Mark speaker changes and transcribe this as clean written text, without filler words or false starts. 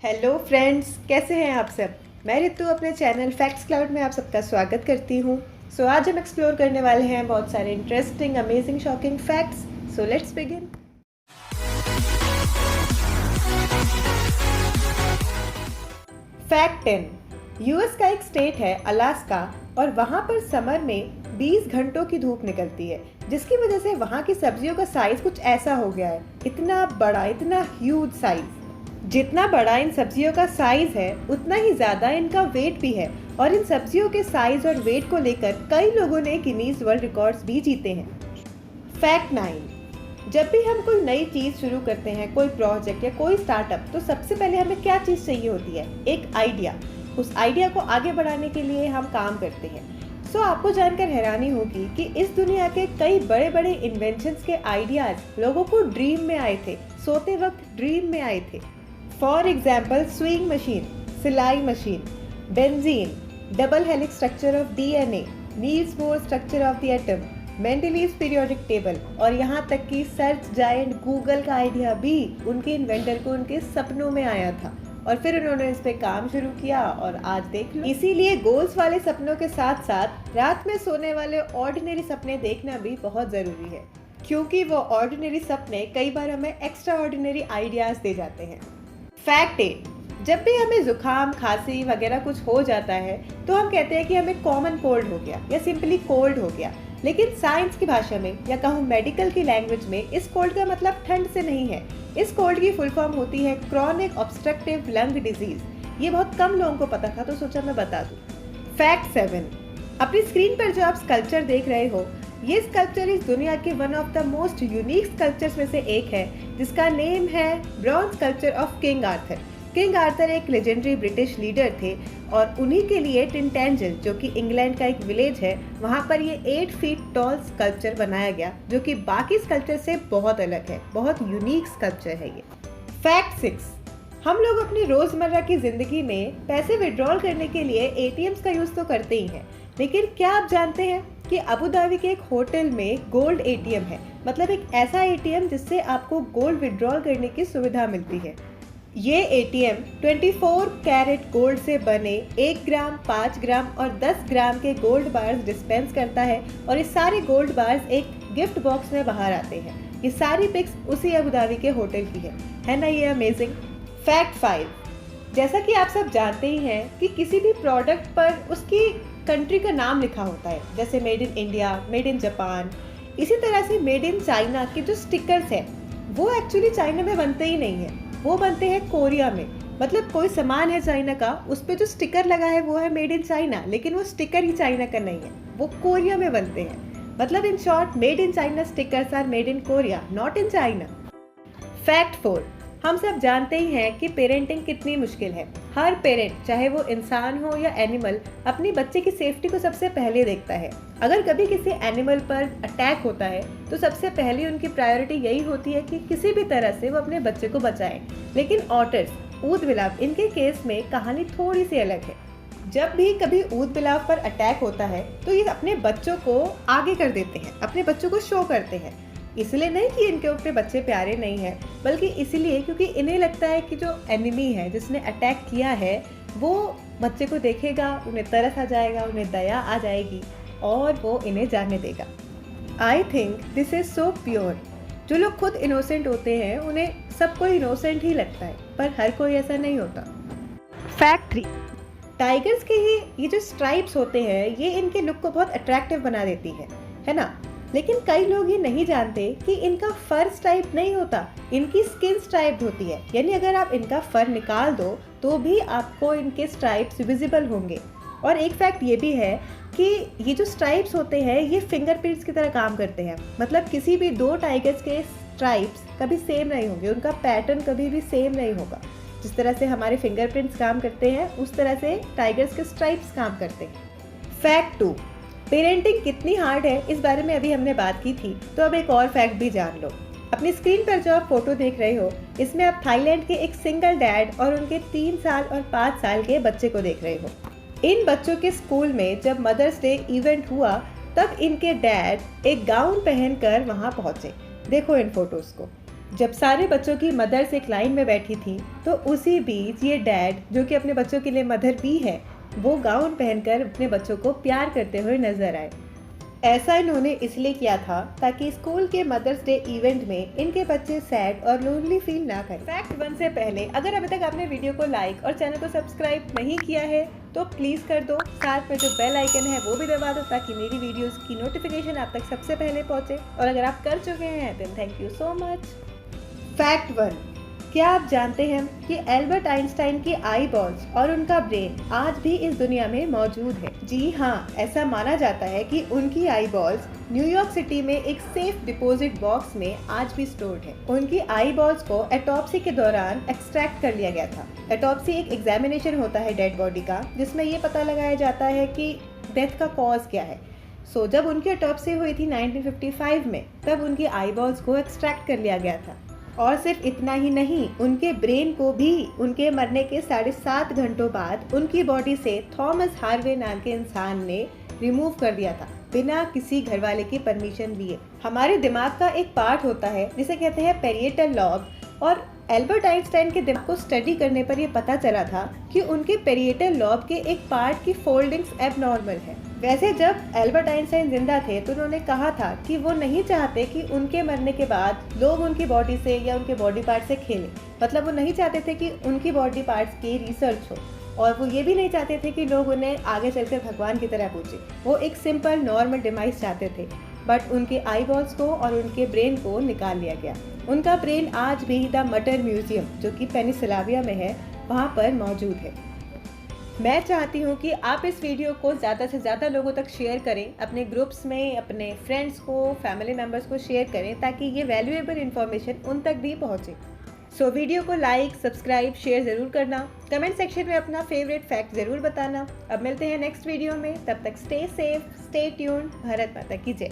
Speaker 1: Hello friends, कैसे हैं आप सब। मैं रितु अपने चैनल फैक्ट्स क्लाउड में आप सबका स्वागत करती हूँ। आज हम एक्सप्लोर करने वाले हैं बहुत सारे interesting, amazing, shocking facts. Let's begin. Fact 10। US का एक स्टेट है अलास्का और वहाँ पर समर में 20 घंटों की धूप निकलती है, जिसकी वजह से वहाँ की सब्जियों का साइज कुछ ऐसा हो गया है। इतना बड़ा, इतना ह्यूज साइज। जितना बड़ा इन सब्जियों का साइज है उतना ही ज़्यादा इनका वेट भी है, और इन सब्जियों के साइज और वेट को लेकर कई लोगों ने गिनीज वर्ल्ड रिकॉर्ड्स भी जीते हैं। फैक्ट 9। जब भी हम कोई नई चीज़ शुरू करते हैं, कोई प्रोजेक्ट या कोई स्टार्टअप, तो सबसे पहले हमें क्या चीज़ चाहिए होती है? एक आइडिया। उस आइडिया को आगे बढ़ाने के लिए हम काम करते हैं। आपको जानकर हैरानी होगी कि इस दुनिया के कई बड़े बड़े इन्वेंशंस के आइडियाज लोगों को ड्रीम में आए थे, सोते वक्त ड्रीम में आए थे। फॉर एग्जाम्पल, स्विंग मशीन, सिलाई machine, benzene, double helix structure of DNA, Niels Bohr structure of the atom, Mendeleev's periodic table, और यहाँ तक कि सर्च जायंट गूगल का आइडिया भी उनके इन्वेंटर को उनके सपनों में आया था, और फिर उन्होंने इस पे काम शुरू किया और आज देख लो। इसीलिए गोल्स वाले सपनों के साथ साथ रात में सोने वाले ऑर्डिनरी सपने देखना भी बहुत ज़रूरी है, क्योंकि वो ऑर्डिनरी सपने कई बार हमें एक्स्ट्रा ऑर्डिनरी आइडियाज़ दे जाते हैं। फैक्ट 8। जब भी हमें जुकाम, खांसी वगैरह कुछ हो जाता है तो हम कहते हैं कि हमें कॉमन कोल्ड हो गया या सिंपली कोल्ड हो गया, लेकिन साइंस की भाषा में या कहूँ मेडिकल की लैंग्वेज में इस कोल्ड का मतलब ठंड से नहीं है। इस कोल्ड की फुल फॉर्म होती है क्रॉनिक ऑब्स्ट्रक्टिव लंग डिजीज। ये बहुत कम लोगों को पता था, तो सोचा मैं बता दूं। फैक्ट 7। अपनी स्क्रीन पर जो आप स्कल्पचर देख रहे हो, ये स्कल्पचर इस दुनिया के one of the most unique sculptures में से एक है, जिसका नेम है bronze sculpture of king Arthur. King Arthur एक लेजेंडरी ब्रिटिश लीडर थे, और उन्हीं के लिए टिंटेंजल, जो कि इंग्लैंड का एक विलेज है, वहाँ पर ये 8 फीट टॉल स्कल्पचर बनाया गया, जो कि बाकी स्कल्पचर से बहुत अलग है। बहुत यूनिक स्कल्पचर है ये। फैक्ट 6। हम लोग अपनी रोजमर्रा की जिंदगी में पैसे विड्रॉल करने के लिए एटीएम्स का यूज तो करते ही हैं, लेकिन क्या आप जानते हैं कि अबू धाबी के एक होटल में गोल्ड एटीएम है। मतलब एक ऐसा एटीएम जिससे आपको गोल्ड विड्रॉल करने की सुविधा मिलती है। ये एटीएम 24 कैरेट गोल्ड से बने 1 ग्राम, 5 ग्राम और 10 ग्राम के गोल्ड बार्स डिस्पेंस करता है, और ये सारे गोल्ड बार्स एक गिफ्ट बॉक्स में बाहर आते हैं। ये सारी पिक्स उसी अबू धाबी के होटल की है ना ये अमेजिंग। फैक्ट 5। जैसा कि आप सब जानते ही हैं कि किसी भी प्रोडक्ट पर उसकी कंट्री का नाम लिखा होता है, जैसे made in India, made in Japan. इसी तरह से मेड इन चाइना के जो स्टिकर्स हैं, वो एक्चुअली चाइना में बनते ही नहीं है, वो बनते हैं कोरिया में। मतलब कोई सामान है चाइना का, उस पर जो स्टिकर लगा है वो है मेड इन चाइना, लेकिन वो स्टिकर ही चाइना का नहीं है, वो कोरिया में बनते हैं। मतलब in short, made in China stickers are made in Korea, not in China. Fact 4। हम सब जानते ही हैं कि पेरेंटिंग कितनी मुश्किल है। हर पेरेंट, चाहे वो इंसान हो या एनिमल, अपनी बच्चे की सेफ्टी को सबसे पहले देखता है। अगर कभी किसी एनिमल पर अटैक होता है तो सबसे पहले उनकी प्रायोरिटी यही होती है कि किसी भी तरह से वो अपने बच्चे को बचाएं। लेकिन ऑटर्स, ऊदबिलाव, इनके केस में कहानी थोड़ी सी अलग है। जब भी कभी ऊदबिलाव पर अटैक होता है तो ये अपने बच्चों को आगे कर देते हैं, अपने बच्चों को शो करते हैं। इसलिए नहीं कि इनके ऊपर बच्चे प्यारे नहीं हैं, बल्कि इसलिए क्योंकि इन्हें लगता है कि जो एनिमी है, जिसने अटैक किया है, वो बच्चे को देखेगा, उन्हें तरस आ जाएगा, उन्हें दया आ जाएगी और वो इन्हें जाने देगा। I think this is so pure. जो लोग खुद इनोसेंट होते हैं उन्हें सबको इनोसेंट ही लगता है, पर हर कोई ऐसा नहीं होता। फैक्ट 3। टाइगर्स के ये जो स्ट्राइप्स होते हैं, ये इनके लुक को बहुत अट्रैक्टिव बना देती है ना। लेकिन कई लोग ये नहीं जानते कि इनका फर स्ट्राइप नहीं होता, इनकी स्किन स्ट्राइप्ड होती है। यानी अगर आप इनका फर निकाल दो तो भी आपको इनके स्ट्राइप्स विजिबल होंगे। और एक फैक्ट ये भी है कि ये जो स्ट्राइप्स होते हैं, ये फिंगरप्रिंट्स की तरह काम करते हैं। मतलब किसी भी 2 टाइगर्स के स्ट्राइप्स कभी सेम नहीं होंगे, उनका पैटर्न कभी भी सेम नहीं होगा। जिस तरह से हमारे फिंगरप्रिंट्स काम करते हैं, उस तरह से टाइगर्स के स्ट्राइप्स काम करते हैं। फैक्ट 2। पेरेंटिंग कितनी हार्ड है, इस बारे में अभी हमने बात की थी, तो अब एक और फैक्ट भी जान लो। अपनी स्क्रीन पर जो आप फोटो देख रहे हो, इसमें आप थाईलैंड के एक सिंगल डैड और उनके 3 साल और 5 साल के बच्चे को देख रहे हो। इन बच्चों के स्कूल में जब मदर्स डे इवेंट हुआ, तब इनके डैड एक गाउन पहनकर वहां पहुंचे। देखो इन फोटोज को। जब सारे बच्चों की मदर्स एक लाइन में बैठी थी तो उसी बीच ये डैड, जो कि अपने बच्चों के लिए मदर भी है, वो गाउन पहनकर अपने बच्चों को प्यार करते हुए नजर आए। ऐसा इन्होंने इसलिए किया था ताकि स्कूल के मदर्स डे इवेंट में इनके बच्चे सैड और लोनली फील ना करें। फैक्ट 1 से पहले अगर अभी तक आपने वीडियो को लाइक और चैनल को सब्सक्राइब नहीं किया है तो प्लीज़ कर दो। साथ में जो बेल आइकन है वो भी दबा दो ताकि मेरी वीडियोस की नोटिफिकेशन आप तक सबसे पहले पहुंचे। और अगर आप कर चुके हैं तो thank you so much. Fact 1, क्या आप जानते हैं कि एल्बर्ट आइंस्टाइन की आई बॉल्स और उनका ब्रेन आज भी इस दुनिया में मौजूद है? जी हाँ, ऐसा माना जाता है कि उनकी आई बॉल्स न्यूयॉर्क सिटी में एक सेफ डिपॉजिट बॉक्स में आज भी स्टोर्ड है। उनकी आई बॉल्स को ऑटोप्सी के दौरान एक्सट्रैक्ट कर लिया गया था। ऑटोप्सी एक एग्जामिनेशन होता है डेड बॉडी का, जिसमें ये पता लगाया जाता है कि डेथ का कॉज क्या है। जब उनकी ऑटोप्सी हुई थी 1955 में, तब उनकी आई बॉल्स को एक्सट्रैक्ट कर लिया गया था। और सिर्फ इतना ही नहीं, उनके ब्रेन को भी उनके मरने के 7.5 घंटों बाद उनकी बॉडी से थॉमस हार्वे नाम के इंसान ने रिमूव कर दिया था, बिना किसी घरवाले की परमिशन लिए। हमारे दिमाग का एक पार्ट होता है जिसे कहते हैं पेरिएटल लॉब, और एल्बर्ट आइंस्टाइन के दिमाग को स्टडी करने पर यह पता चला था कि उनके पेरिएटल लॉब के एक पार्ट की फोल्डिंग्स एबनॉर्मल है। वैसे जब एल्बर्ट आइंस्टाइन जिंदा थे तो उन्होंने कहा था कि वो नहीं चाहते कि उनके मरने के बाद लोग उनकी बॉडी से या उनके बॉडी पार्ट से खेलें। मतलब वो नहीं चाहते थे कि उनकी बॉडी पार्ट्स की रिसर्च हो, और वो ये भी नहीं चाहते थे कि लोग उन्हें आगे चलकर भगवान की तरह पूछे। वो एक सिंपल नॉर्मल डिवाइस चाहते थे, बट उनके आई बॉल्स को और उनके ब्रेन को निकाल लिया गया। उनका ब्रेन आज भी द मटर म्यूजियम, जो कि पेनिसिल्वेनिया में है, वहाँ पर मौजूद है। मैं चाहती हूँ कि आप इस वीडियो को ज़्यादा से ज़्यादा लोगों तक शेयर करें, अपने ग्रुप्स में, अपने फ्रेंड्स को, फैमिली मेम्बर्स को शेयर करें, ताकि ये वैल्यूएबल इन्फॉर्मेशन उन तक भी पहुँचे। वीडियो को लाइक, सब्सक्राइब, शेयर ज़रूर करना। कमेंट सेक्शन में अपना फेवरेट फैक्ट ज़रूर बताना। अब मिलते हैं नेक्स्ट वीडियो में, तब तक stay safe, stay tuned. Bharat माता की जय।